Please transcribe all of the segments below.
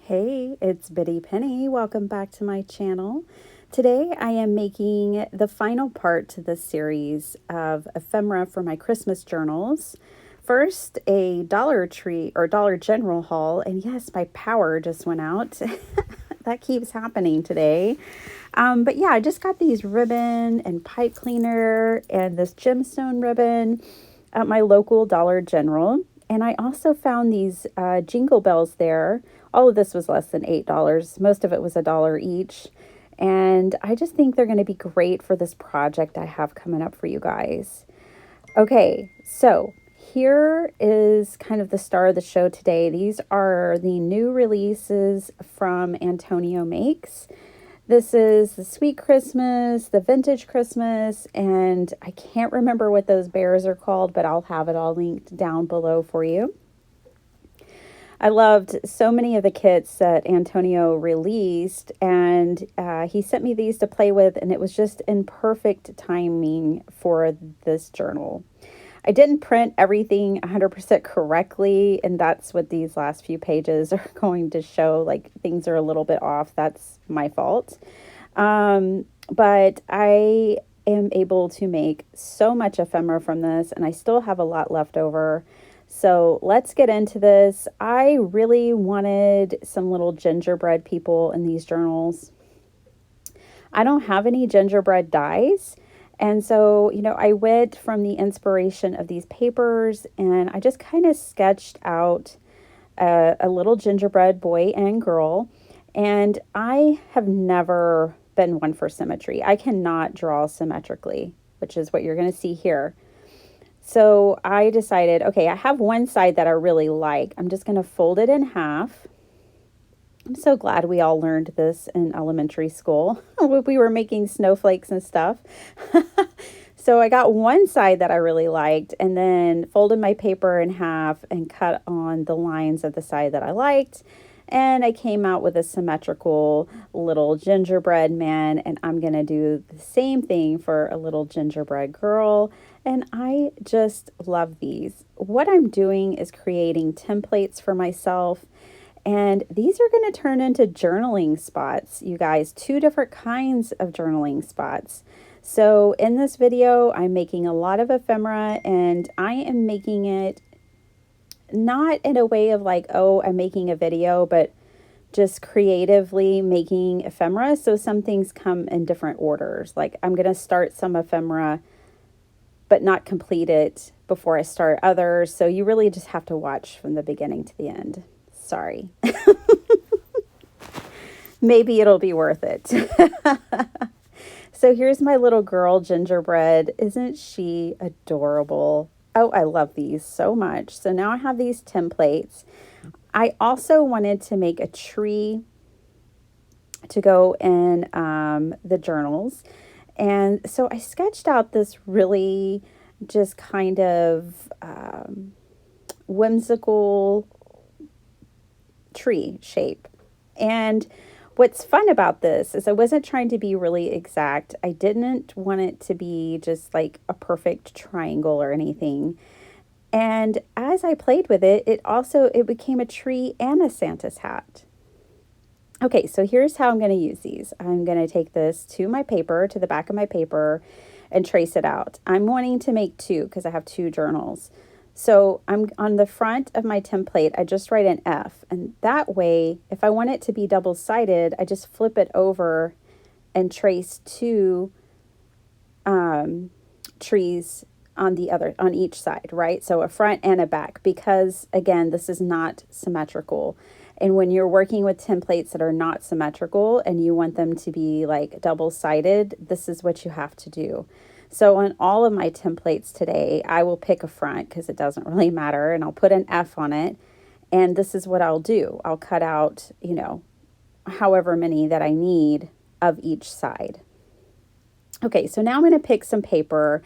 Hey, it's Biddy Penny. Welcome back to my channel. Today I am making the final part to this series of ephemera for my Christmas journals. First, a Dollar Tree or Dollar General haul, and yes, my power just went out. That keeps happening today. But yeah, I just got these ribbon and pipe cleaner and this gemstone ribbon at my local Dollar General. And I also found these jingle bells there. All of this was less than $8. Most of it was $1 each. And I just think they're going to be great for this project I have coming up for you guys. Okay, so here is kind of the star of the show today. These are the new releases from Antonio Makes. This is the Sweet Christmas, the Vintage Christmas, and I can't remember what those bears are called, but I'll have it all linked down below for you. I loved so many of the kits that Antonio released, and he sent me these to play with, and it was just in perfect timing for this journal. I didn't print everything 100% correctly, and that's what these last few pages are going to show. Like, things are a little bit off. That's my fault. But I am able to make so much ephemera from this, and I still have a lot left over. So let's get into this. I really wanted some little gingerbread people in these journals. I don't have any gingerbread dies. And so, I went from the inspiration of these papers and I just kind of sketched out a little gingerbread boy and girl. And I have never been one for symmetry. I cannot draw symmetrically, which is what you're going to see here. So I decided, okay, I have one side that I really like. I'm just going to fold it in half. I'm so glad we all learned this in elementary school. We were making snowflakes and stuff. So I got one side that I really liked and then folded my paper in half and cut on the lines of the side that I liked. And I came out with a symmetrical little gingerbread man, and I'm going to do the same thing for a little gingerbread girl. And I just love these. What I'm doing is creating templates for myself. And these are going to turn into journaling spots, you guys, 2 different kinds of journaling spots. So in this video, I'm making a lot of ephemera, and I am making it not in a way of like, oh, I'm making a video, but just creatively making ephemera. So some things come in different orders. Like I'm going to start some ephemera, but not complete it before I start others. So you really just have to watch from the beginning to the end. Sorry. Maybe it'll be worth it. So here's my little girl gingerbread. Isn't she adorable? Oh, I love these so much. So now I have these templates. I also wanted to make a tree to go in the journals. And so I sketched out this really just kind of whimsical tree shape. And what's fun about this is I wasn't trying to be really exact. I didn't want it to be just like a perfect triangle or anything. And as I played with it, it became a tree and a Santa's hat. Okay, so here's how I'm going to use these. I'm going to take this to my paper, to the back of my paper, and trace it out. I'm wanting to make 2 because I have 2 journals. So I'm on the front of my template, I just write an F. And that way, if I want it to be double-sided, I just flip it over and trace 2 trees on each side, right? So a front and a back, because again, this is not symmetrical. And when you're working with templates that are not symmetrical and you want them to be like double-sided, this is what you have to do. So on all of my templates today, I will pick a front because it doesn't really matter, and I'll put an F on it. And this is what I'll do. I'll cut out, however many that I need of each side. Okay, so now I'm going to pick some paper,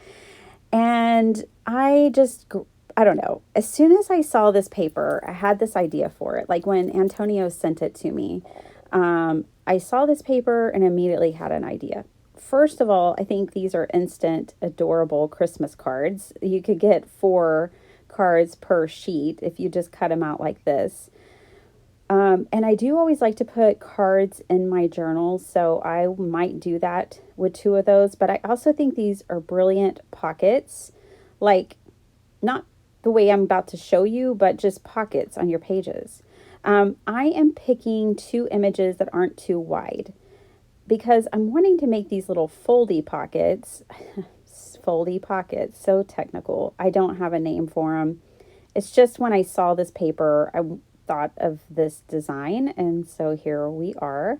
and I don't know. As soon as I saw this paper, I had this idea for it. Like when Antonio sent it to me, I saw this paper and immediately had an idea. First of all, I think these are instant, adorable Christmas cards. You could get 4 cards per sheet if you just cut them out like this. And I do always like to put cards in my journals, so I might do that with two of those. But I also think these are brilliant pockets, like not the way I'm about to show you, but just pockets on your pages. I am picking two images that aren't too wide because I'm wanting to make these little foldy pockets. Foldy pockets, so technical. I don't have a name for them. It's just when I saw this paper, I thought of this design, and so here we are.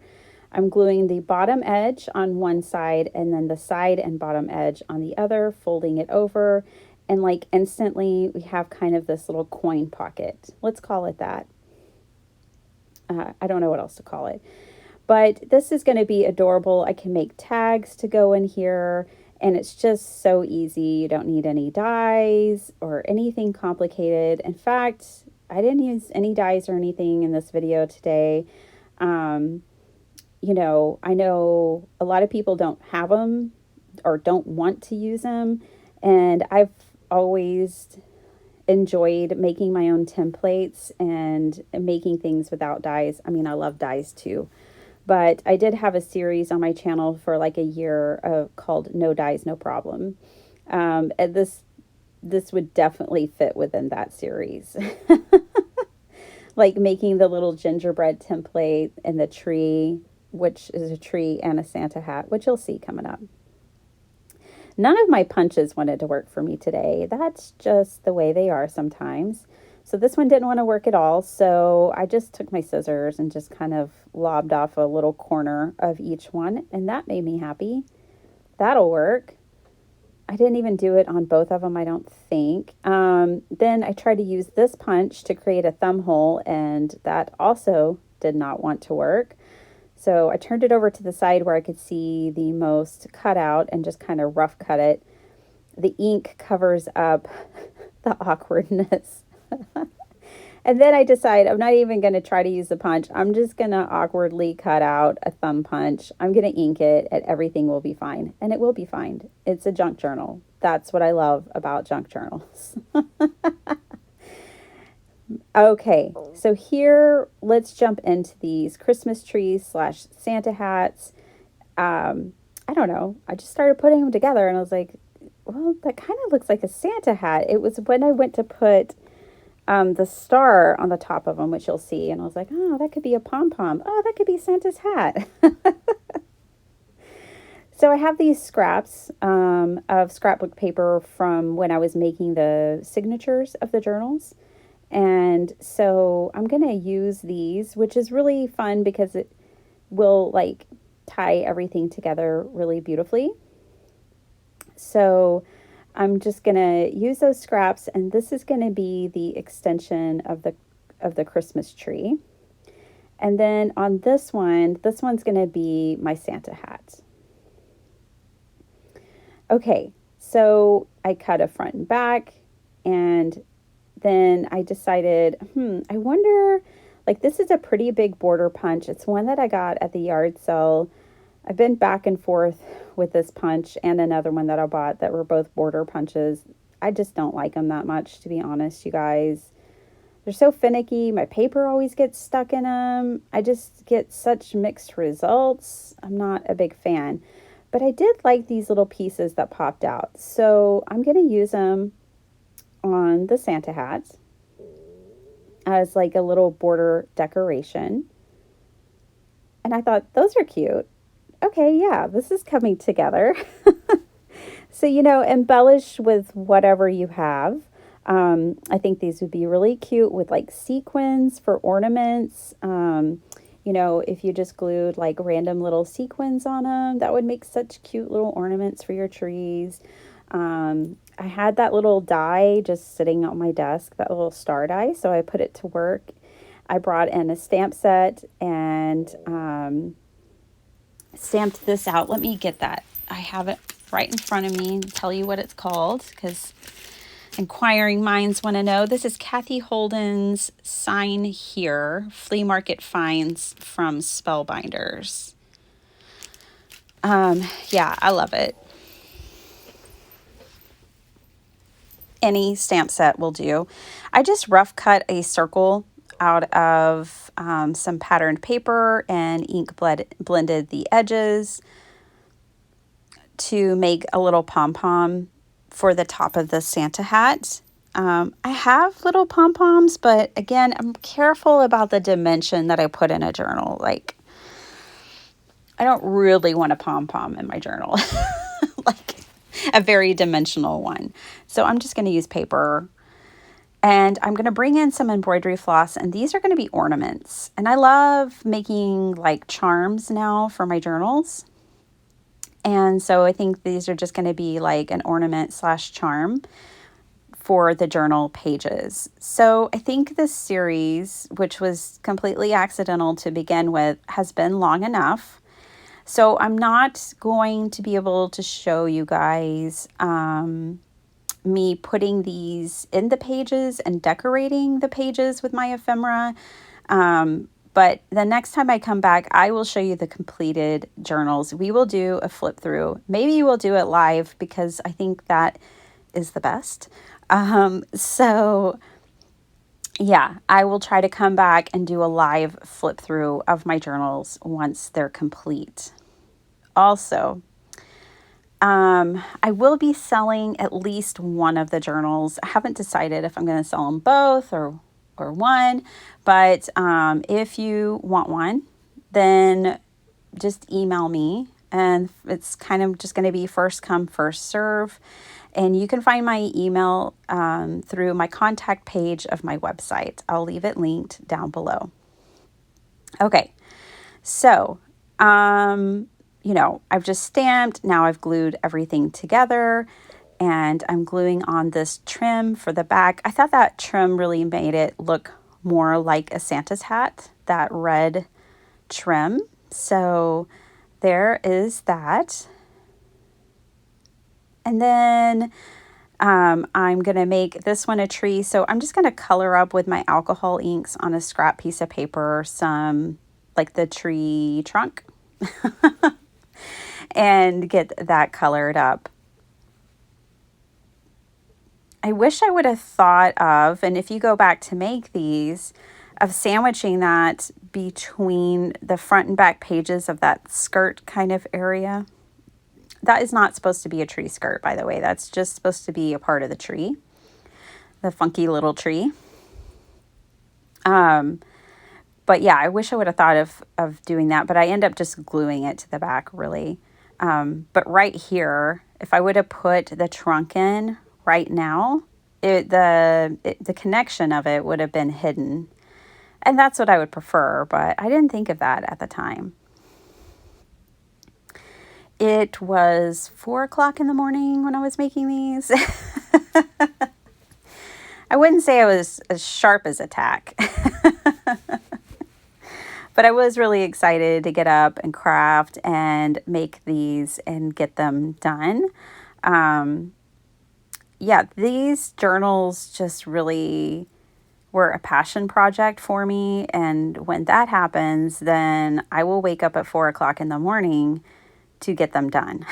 I'm gluing the bottom edge on one side and then the side and bottom edge on the other, folding it over, and like instantly we have kind of this little coin pocket. Let's call it that. I don't know what else to call it. But this is going to be adorable. I can make tags to go in here, and it's just so easy. You don't need any dies or anything complicated. In fact, I didn't use any dies or anything in this video today. You know, I know a lot of people don't have them or don't want to use them, and I've always enjoyed making my own templates and making things without dies. I mean, I love dies too. But I did have a series on my channel for like a year called No Dies, No Problem. And this would definitely fit within that series. Like making the little gingerbread template and the tree, which is a tree and a Santa hat, which you'll see coming up. None of my punches wanted to work for me today. That's just the way they are sometimes. So this one didn't want to work at all. So I just took my scissors and just kind of lobbed off a little corner of each one. And that made me happy. That'll work. I didn't even do it on both of them, I don't think. Then I tried to use this punch to create a thumb hole, and that also did not want to work. So I turned it over to the side where I could see the most cut out and just kind of rough cut it. The ink covers up the awkwardness. And then I decide I'm not even going to try to use the punch. I'm just going to awkwardly cut out a thumb punch. I'm going to ink it and everything will be fine. And it will be fine. It's a junk journal. That's what I love about junk journals. Okay, so here, let's jump into these Christmas trees / Santa hats. I don't know. I just started putting them together and I was like, well, that kind of looks like a Santa hat. It was when I went to put the star on the top of them, which you'll see. And I was like, oh, that could be a pom-pom. Oh, that could be Santa's hat. So I have these scraps of scrapbook paper from when I was making the signatures of the journals. And so I'm going to use these, which is really fun because it will like tie everything together really beautifully. So I'm just going to use those scraps, and this is going to be the extension of the Christmas tree. And then on this one's going to be my Santa hat. Okay, so I cut a front and back, and then I decided, I wonder, like this is a pretty big border punch. It's one that I got at the yard sale. I've been back and forth with this punch and another one that I bought that were both border punches. I just don't like them that much, to be honest, you guys. They're so finicky. My paper always gets stuck in them. I just get such mixed results. I'm not a big fan. But I did like these little pieces that popped out. So I'm going to use them on the Santa hat as like a little border decoration. And I thought, those are cute. Okay, yeah, this is coming together. So, embellish with whatever you have. I think these would be really cute with like sequins for ornaments. If you just glued like random little sequins on them, that would make such cute little ornaments for your trees. I had that little die just sitting on my desk, that little star die, so I put it to work. I brought in a stamp set and stamped this out. Let me get that. I have it right in front of me and tell you what it's called because inquiring minds want to know. This is Kathy Holden's Sign Here Flea Market Finds from Spellbinders. Yeah, I love it. Any stamp set will do. I just rough cut a circle out of some patterned paper and ink blended the edges to make a little pom-pom for the top of the Santa hat. I have little pom-poms, but again, I'm careful about the dimension that I put in a journal. Like, I don't really want a pom-pom in my journal, like a very dimensional one. So I'm just going to use paper, and I'm going to bring in some embroidery floss, and these are going to be ornaments. And I love making like charms now for my journals. And so I think these are just going to be like an ornament / charm for the journal pages. So I think this series, which was completely accidental to begin with, has been long enough. So I'm not going to be able to show you guys me putting these in the pages and decorating the pages with my ephemera. But the next time I come back, I will show you the completed journals. We will do a flip through. Maybe we'll do it live because I think that is the best. So yeah, I will try to come back and do a live flip through of my journals once they're complete. Also, I will be selling at least one of the journals. I haven't decided if I'm going to sell them both or one, but if you want one, then just email me, and it's kind of just going to be first come, first serve. And you can find my email through my contact page of my website. I'll leave it linked down below. Okay, so I've just stamped. Now I've glued everything together, and I'm gluing on this trim for the back. I thought that trim really made it look more like a Santa's hat, that red trim. So there is that. And then I'm going to make this one a tree. So I'm just going to color up with my alcohol inks on a scrap piece of paper, some like the tree trunk, and get that colored up. I wish I would have thought of, and if you go back to make these, of sandwiching that between the front and back pages of that skirt kind of area. That is not supposed to be a tree skirt, by the way. That's just supposed to be a part of the tree, the funky little tree. But yeah, I wish I would have thought of doing that, but I end up just gluing it to the back, really. But right here, if I would have put the trunk in right now, the connection of it would have been hidden. And that's what I would prefer, but I didn't think of that at the time. It was 4 o'clock in the morning when I was making these. I wouldn't say I was as sharp as a tack. But I was really excited to get up and craft and make these and get them done. Yeah, these journals just really were a passion project for me. And when that happens, then I will wake up at 4 o'clock in the morning to get them done.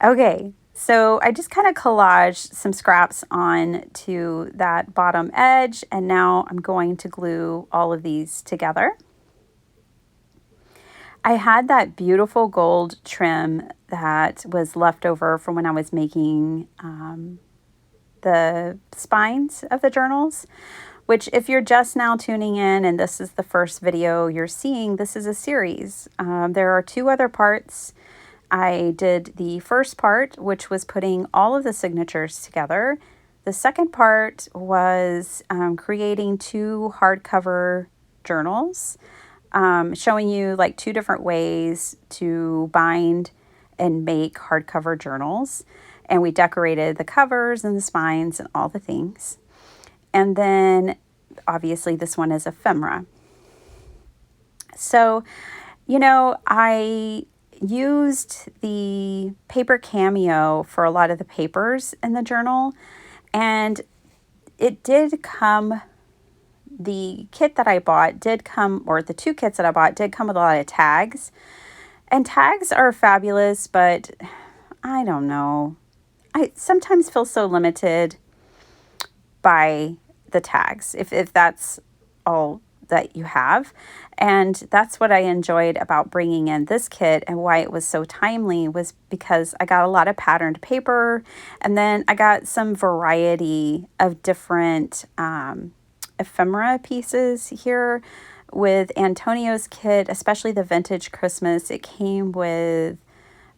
Okay, so I just kind of collaged some scraps on to that bottom edge, and now I'm going to glue all of these together. I had that beautiful gold trim that was left over from when I was making the spines of the journals, which if you're just now tuning in and this is the first video you're seeing, this is a series. There are 2 other parts. I did the first part, which was putting all of the signatures together. The second part was creating 2 hardcover journals, showing you like 2 different ways to bind and make hardcover journals. And we decorated the covers and the spines and all the things. And then obviously this one is ephemera. So, I used the paper cameo for a lot of the papers in the journal, and it did come, the kit that I bought did come, or the 2 kits that I bought did come with a lot of tags, and tags are fabulous, but I don't know, I sometimes feel so limited by the tags, if that's all that you have. And that's what I enjoyed about bringing in this kit, and why it was so timely was because I got a lot of patterned paper, and then I got some variety of different ephemera pieces here. With Antonio's kit, especially the vintage Christmas, it came with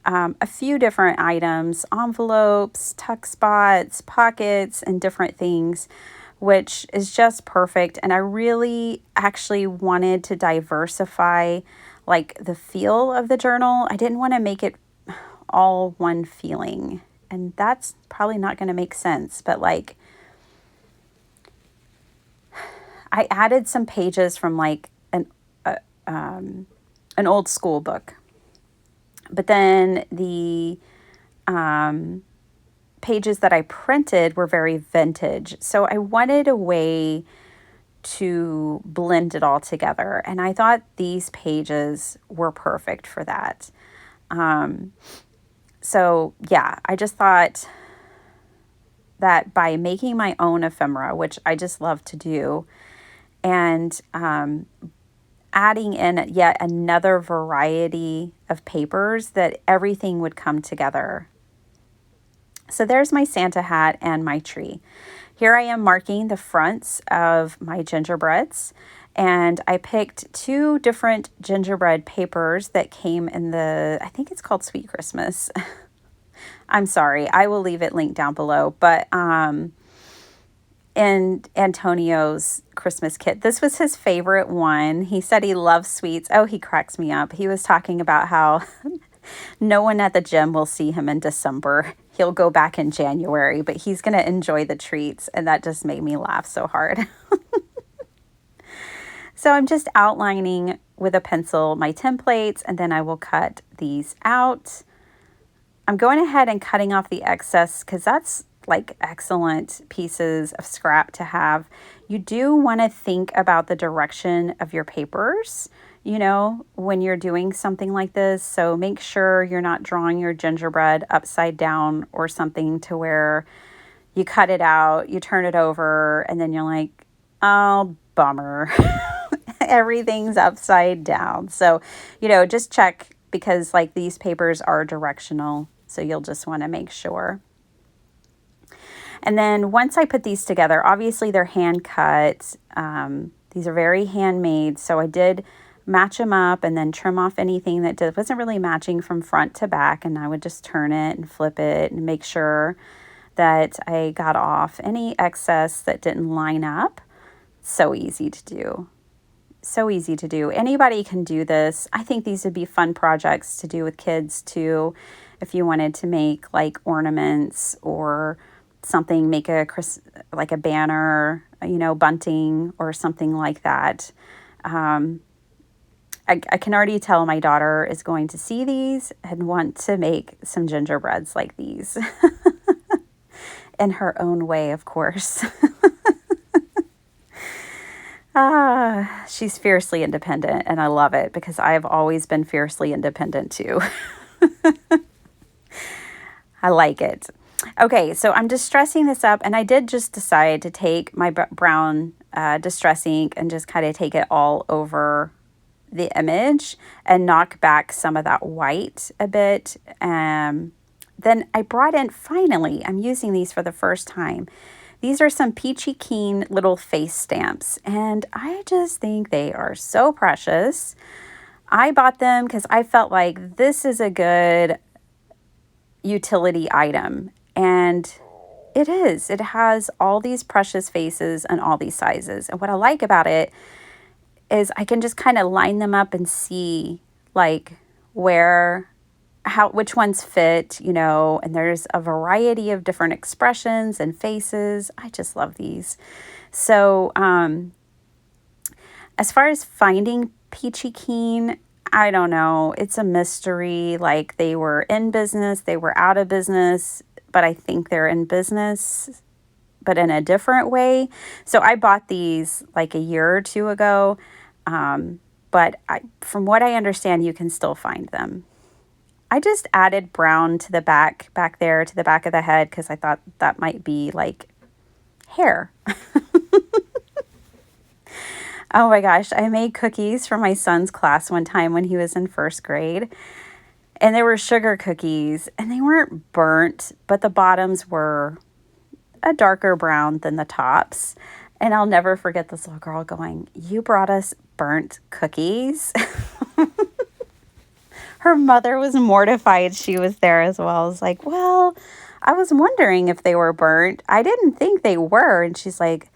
a few different items, envelopes, tuck spots, pockets, and different things, which is just perfect. And I really actually wanted to diversify like the feel of the journal. I didn't want to make it all one feeling, and that's probably not going to make sense, but like I added some pages from like an old school book, but then the pages that I printed were very vintage. So I wanted a way to blend it all together, and I thought these pages were perfect for that. So yeah, I just thought that by making my own ephemera, which I just love to do, and adding in yet another variety of papers, that everything would come together. So there's my Santa hat and my tree. Here I am marking the fronts of my gingerbreads, and I picked 2 different gingerbread papers that came in I think it's called Sweet Christmas. I'm sorry, I will leave it linked down below, but in Antonio's Christmas kit, this was his favorite one. He said he loves sweets. Oh, he cracks me up. He was talking about how no one at the gym will see him in December. He'll go back in January, but he's going to enjoy the treats. And that just made me laugh so hard. So I'm just outlining with a pencil my templates, and then I will cut these out. I'm going ahead and cutting off the excess because that's like excellent pieces of scrap to have. You do want to think about the direction of your papers, when you're doing something like this. So make sure you're not drawing your gingerbread upside down or something to where you cut it out, you turn it over, and then you're like, oh, bummer. Everything's upside down. So, just check, because like these papers are directional. So you'll just want to make sure. And then once I put these together, obviously they're hand cut. These are very handmade. So I did match them up and then trim off anything that wasn't really matching from front to back. And I would just turn it and flip it and make sure that I got off any excess that didn't line up. So easy to do. So easy to do. Anybody can do this. I think these would be fun projects to do with kids too. If you wanted to make like ornaments or something, make like a banner, bunting or something like that. I can already tell my daughter is going to see these and want to make some gingerbreads like these in her own way, of course. She's fiercely independent, and I love it because I've always been fiercely independent too. I like it. Okay, so I'm distressing this up, and I did just decide to take my brown distress ink and just kind of take it all over the image and knock back some of that white a bit. Then I brought in, finally, I'm using these for the first time. These are some Peachy Keen little face stamps, and I just think they are so precious. I bought them because I felt like this is a good utility item, and it is. It has all these precious faces and all these sizes, and what I like about it is I can just kind of line them up and see like which ones fit, and there's a variety of different expressions and faces. I just love these. So as far as finding Peachy Keen, I don't know. It's a mystery. Like, they were in business, they were out of business, but I think they're in business, but in a different way. So I bought these like a year or 2 ago. But from what I understand, you can still find them. I just added brown to the back there, to the back of the head, because I thought that might be like hair. Oh my gosh, I made cookies for my son's class one time when he was in first grade. And they were sugar cookies, and they weren't burnt, but the bottoms were a darker brown than the tops. And I'll never forget this little girl going, "You brought us burnt cookies?" Her mother was mortified she was there as well. I was like, "Well, I was wondering if they were burnt. I didn't think they were." And she's like,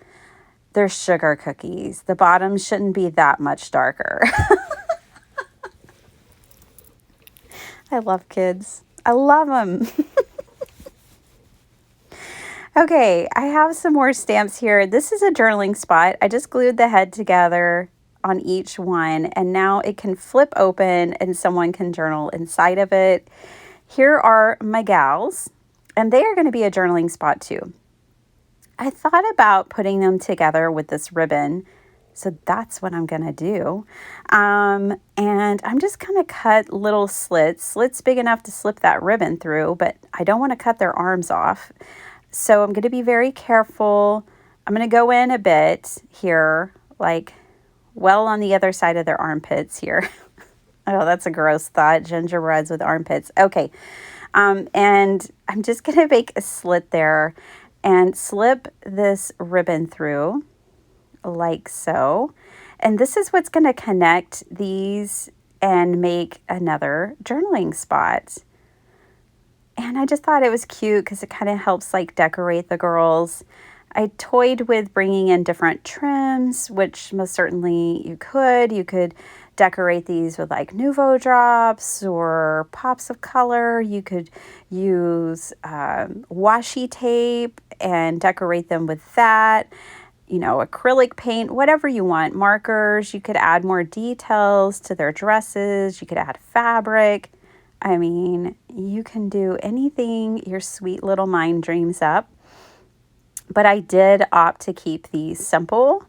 "They're sugar cookies. The bottoms shouldn't be that much darker." I love kids. I love them. Okay, I have some more stamps here. This is a journaling spot. I just glued the head together on each one, and now it can flip open and someone can journal inside of it. Here are my gals, and they are going to be a journaling spot too. I thought about putting them together with this ribbon, so that's what I'm going to do. And I'm just going to cut little slits big enough to slip that ribbon through, but I don't want to cut their arms off. So I'm going to be very careful. I'm going to go in a bit here, like well on the other side of their armpits here. Oh, that's a gross thought. Gingerbreads with armpits. Okay. And I'm just going to make a slit there and slip this ribbon through like so. And this is what's going to connect these and make another journaling spot. And I just thought it was cute because it kind of helps like decorate the girls. I toyed with bringing in different trims, which most certainly you could. You could decorate these with like Nouveau drops or pops of color. You could use washi tape and decorate them with that. You know, acrylic paint, whatever you want. Markers. You could add more details to their dresses. You could add fabric. I mean, you can do anything your sweet little mind dreams up. But I did opt to keep these simple.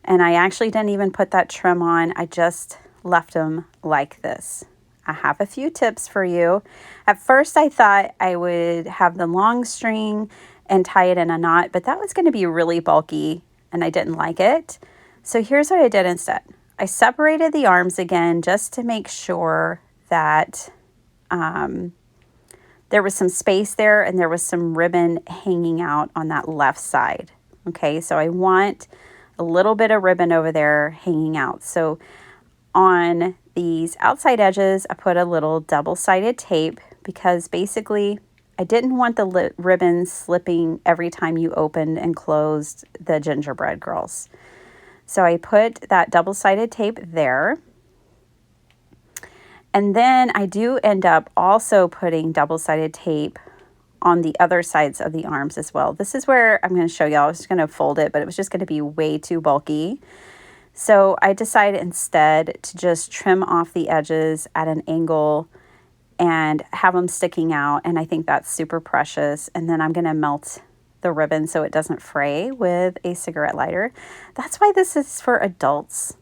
And I actually didn't even put that trim on. I just left them like this. I have a few tips for you. At first, I thought I would have the long string and tie it in a knot, but that was going to be really bulky and I didn't like it. So here's what I did instead. I separated the arms again just to make sure that there was some space there and there was some ribbon hanging out on that left side. Okay, so I want a little bit of ribbon over there hanging out. So on these outside edges, I put a little double-sided tape because basically I didn't want the ribbon slipping every time you opened and closed the gingerbread girls. So I put that double-sided tape there. And then I do end up also putting double-sided tape on the other sides of the arms as well. This is where I'm going to show y'all. I was just going to fold it, but it was just going to be way too bulky. So I decided instead to just trim off the edges at an angle and have them sticking out. And I think that's super precious. And then I'm going to melt the ribbon so it doesn't fray with a cigarette lighter. That's why this is for adults.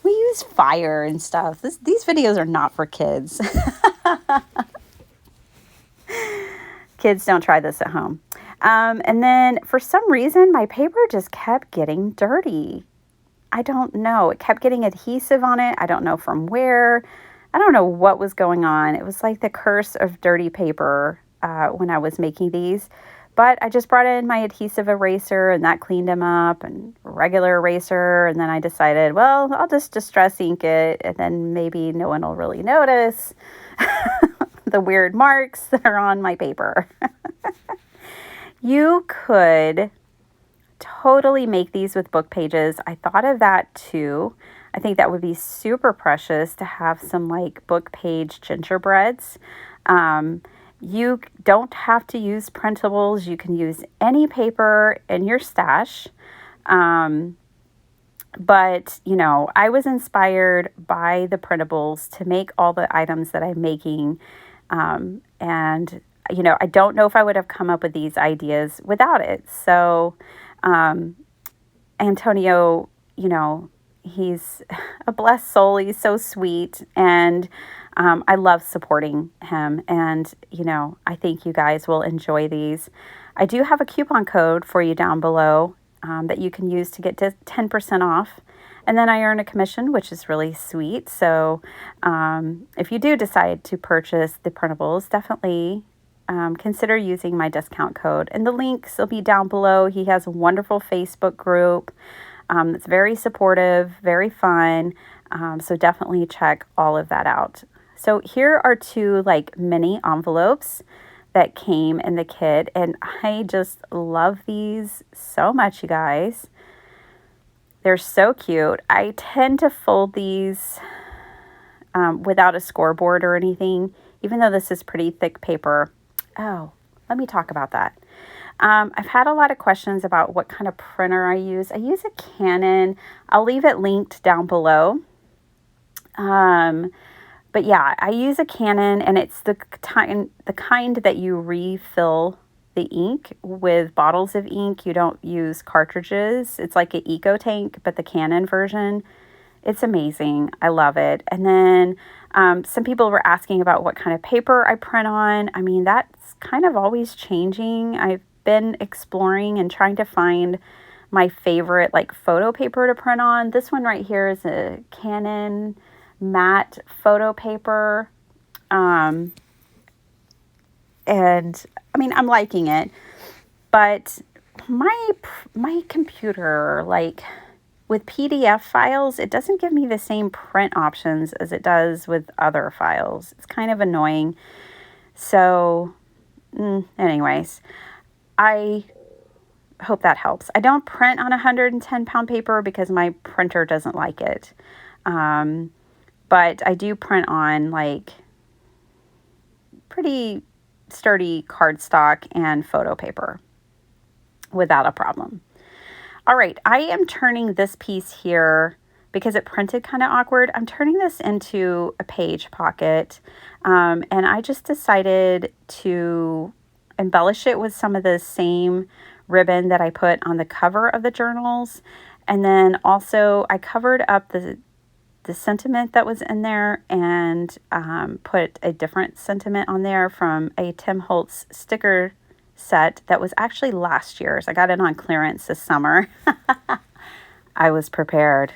We use fire and stuff. These videos are not for kids. Kids, don't try this at home. And then for some reason, my paper just kept getting dirty. I don't know. It kept getting adhesive on it. I don't know from where. I don't know what was going on. It was like the curse of dirty paper when I was making these. But I just brought in my adhesive eraser and that cleaned them up, and regular eraser. And then I decided, well, I'll just distress ink it and then maybe no one will really notice the weird marks that are on my paper. You could totally make these with book pages. I thought of that too. I think that would be super precious to have some like book page gingerbreads. You don't have to use printables. You can use any paper in your stash. But, you know, I was inspired by the printables to make all the items that I'm making. And, you know, I don't know if I would have come up with these ideas without it. So, Antonio, you know, he's a blessed soul. He's so sweet. And I love supporting him. And, you know, I think you guys will enjoy these. I do have a coupon code for you down below that you can use to get 10% off. And then I earn a commission, which is really sweet. So if you do decide to purchase the printables, definitely consider using my discount code. And the links will be down below. He has a wonderful Facebook group that's very supportive, very fun. So definitely check all of that out. So here are two like mini envelopes that came in the kit, and I just love these so much, you guys. They're so cute. I tend to fold these without a scoreboard or anything, even though this is pretty thick paper. Oh, let me talk about that. I've had a lot of questions about what kind of printer I use. I use a Canon. I'll leave it linked down below. But yeah, I use a Canon, and it's the kind that you refill the ink with bottles of ink. You don't use cartridges. It's like an eco tank, but the Canon version. It's amazing. I love it. And then some people were asking about what kind of paper I print on. I mean, that's kind of always changing. I've been exploring and trying to find my favorite like photo paper to print on. This one right here is a Canon matte photo paper. And I mean, I'm liking it, but my computer, like with PDF files, it doesn't give me the same print options as it does with other files. It's kind of annoying. So anyways, I hope that helps. I don't print on 110-pound paper because my printer doesn't like it. But I do print on like pretty sturdy cardstock and photo paper without a problem. All right, I am turning this piece here because it printed kind of awkward. I'm turning this into a page pocket, and I just decided to embellish it with some of the same ribbon that I put on the cover of the journals. And then also I covered up the sentiment that was in there and put a different sentiment on there from a Tim Holtz sticker set that was actually last year's. I got it on clearance this summer. I was prepared.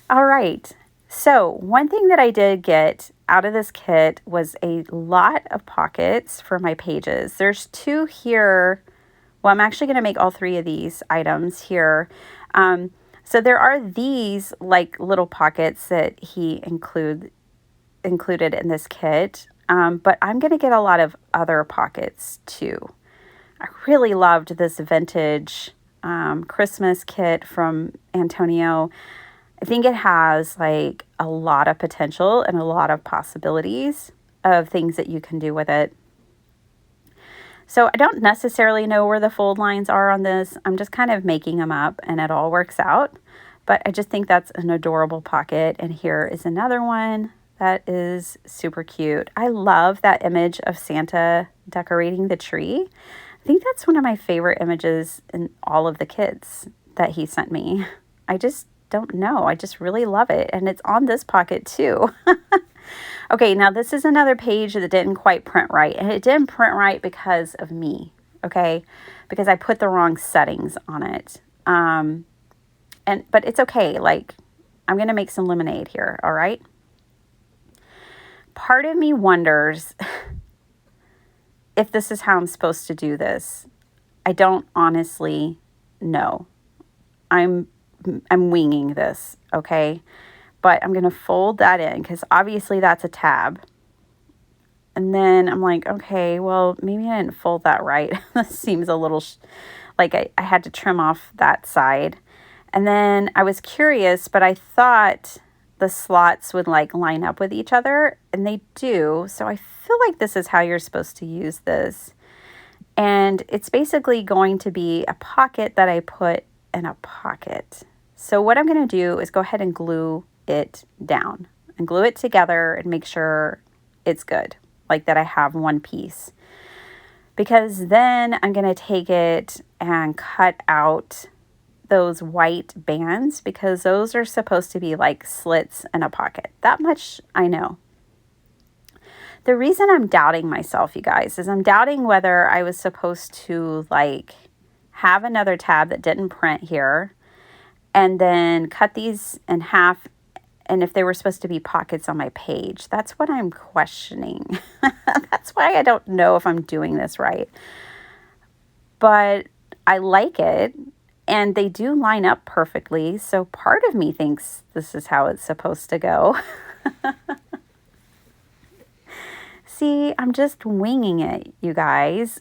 All right. So one thing that I did get out of this kit was a lot of pockets for my pages. There's two here. Well, I'm actually going to make all three of these items here. So there are these like little pockets that he included in this kit. But I'm going to get a lot of other pockets too. I really loved this vintage Christmas kit from Antonio. I think it has like a lot of potential and a lot of possibilities of things that you can do with it. So I don't necessarily know where the fold lines are on this. I'm just kind of making them up and it all works out. But I just think that's an adorable pocket. And here is another one that is super cute. I love that image of Santa decorating the tree. I think that's one of my favorite images in all of the kits that he sent me. I just don't know. I just really love it. And it's on this pocket too. Okay, now this is another page that didn't quite print right. And it didn't print right because of me, okay? Because I put the wrong settings on it. But it's okay. Like, I'm going to make some lemonade here, all right? Part of me wonders if this is how I'm supposed to do this. I don't honestly know. I'm winging this, okay? But I'm going to fold that in because obviously that's a tab. And then I'm like, okay, well, maybe I didn't fold that right. This seems a little like I had to trim off that side. And then I was curious, but I thought the slots would like line up with each other, and they do. So I feel like this is how you're supposed to use this. And it's basically going to be a pocket that I put in a pocket. So what I'm going to do is go ahead and glue it down and glue it together and make sure it's good, like that I have one piece. Because then I'm going to take it and cut out those white bands because those are supposed to be like slits in a pocket. That much I know. The reason I'm doubting myself, you guys, is I'm doubting whether I was supposed to like have another tab that didn't print here and then cut these in half, and if they were supposed to be pockets on my page. That's what I'm questioning. That's why I don't know if I'm doing this right. But I like it, and they do line up perfectly, so part of me thinks this is how it's supposed to go. See, I'm just winging it, you guys.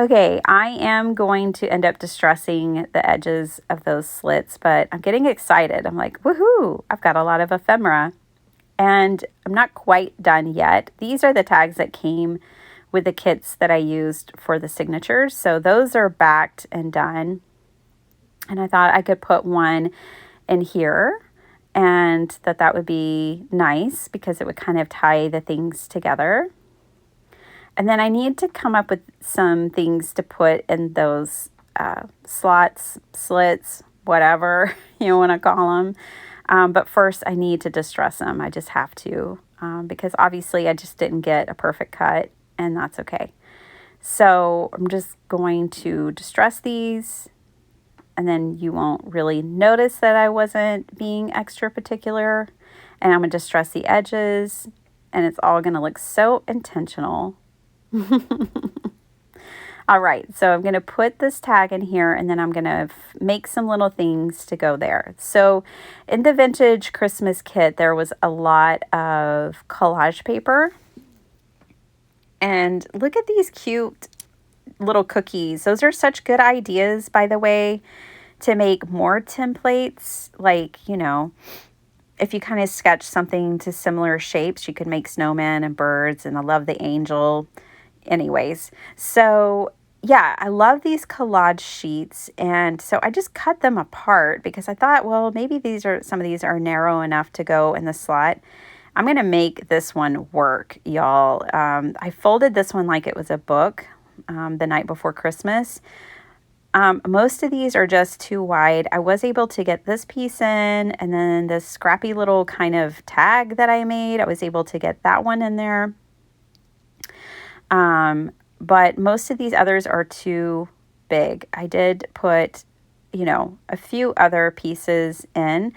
Okay, I am going to end up distressing the edges of those slits, but I'm getting excited. I'm like, woohoo, I've got a lot of ephemera. And I'm not quite done yet. These are the tags that came with the kits that I used for the signatures. So those are backed and done. And I thought I could put one in here, and that would be nice because it would kind of tie the things together. And then I need to come up with some things to put in those slots, slits, whatever you want to call them. But first I need to distress them. I just have to, because obviously I just didn't get a perfect cut, and that's okay. So I'm just going to distress these, and then you won't really notice that I wasn't being extra particular. And I'm going to distress the edges, and it's all going to look so intentional. All right, so I'm going to put this tag in here, and then I'm going to make some little things to go there. So in the vintage Christmas kit, there was a lot of collage paper. And look at these cute little cookies. Those are such good ideas, by the way, to make more templates. Like, you know, if you kind of sketch something to similar shapes, you could make snowmen and birds, and I love the angel. Anyways, so yeah, I love these collage sheets, and so I just cut them apart because I thought, well, maybe some of these are narrow enough to go in the slot. I'm going to make this one work, y'all. I folded this one like it was a book the night before Christmas. Most of these are just too wide. I was able to get this piece in, and then this scrappy little kind of tag that I made, I was able to get that one in there. But most of these others are too big. I did put, you know, a few other pieces in.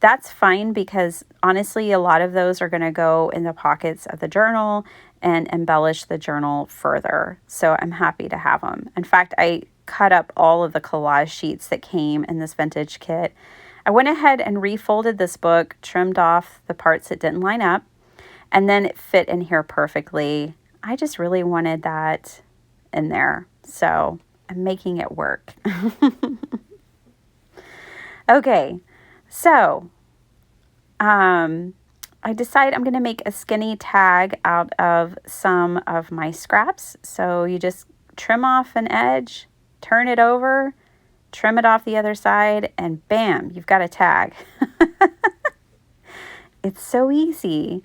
That's fine because honestly, a lot of those are going to go in the pockets of the journal and embellish the journal further. So I'm happy to have them. In fact, I cut up all of the collage sheets that came in this vintage kit. I went ahead and refolded this book, trimmed off the parts that didn't line up, and then it fit in here perfectly. I just really wanted that in there, so I'm making it work. Okay, so I decide I'm going to make a skinny tag out of some of my scraps. So you just trim off an edge, turn it over, trim it off the other side, and bam, you've got a tag. It's so easy.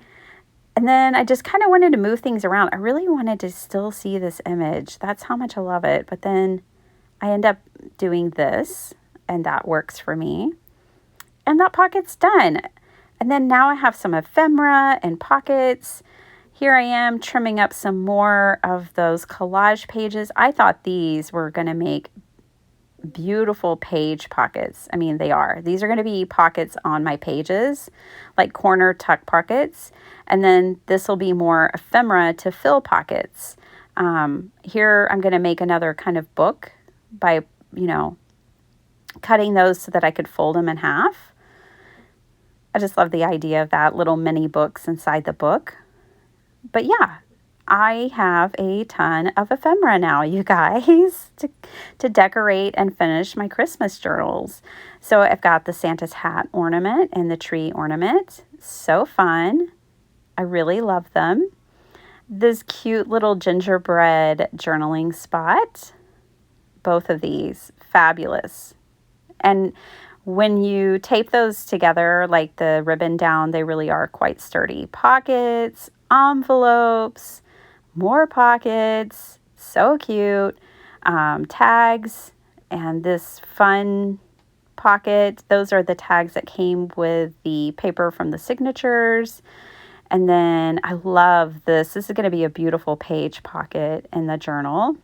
And then I just kind of wanted to move things around. I really wanted to still see this image. That's how much I love it. But then I end up doing this, and that works for me. And that pocket's done. And then now I have some ephemera and pockets. Here I am trimming up some more of those collage pages. I thought these were going to make beautiful page pockets. I mean, they are. These are going to be pockets on my pages, like corner tuck pockets. And then this will be more ephemera to fill pockets. Here I'm going to make another kind of book by, you know, cutting those so that I could fold them in half. I just love the idea of that, little mini books inside the book. But yeah, I have a ton of ephemera now, you guys, to decorate and finish my Christmas journals. So I've got the Santa's hat ornament and the tree ornament. So fun. I really love them. This cute little gingerbread journaling spot. Both of these, fabulous. And when you tape those together, like the ribbon down, they really are quite sturdy. Pockets, envelopes, more pockets, so cute. Tags, and this fun pocket. Those are the tags that came with the paper from the signatures. And then I love this. This is going to be a beautiful page pocket in the journal.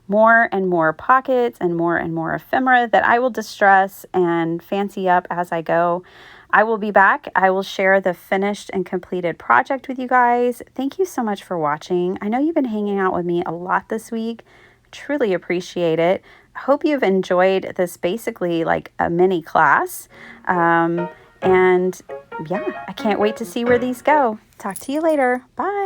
More and more pockets and more ephemera that I will distress and fancy up as I go. I will be back. I will share the finished and completed project with you guys. Thank you so much for watching. I know you've been hanging out with me a lot this week. Truly appreciate it. I hope you've enjoyed this, basically like a mini class. And yeah, I can't wait to see where these go. Talk to you later. Bye.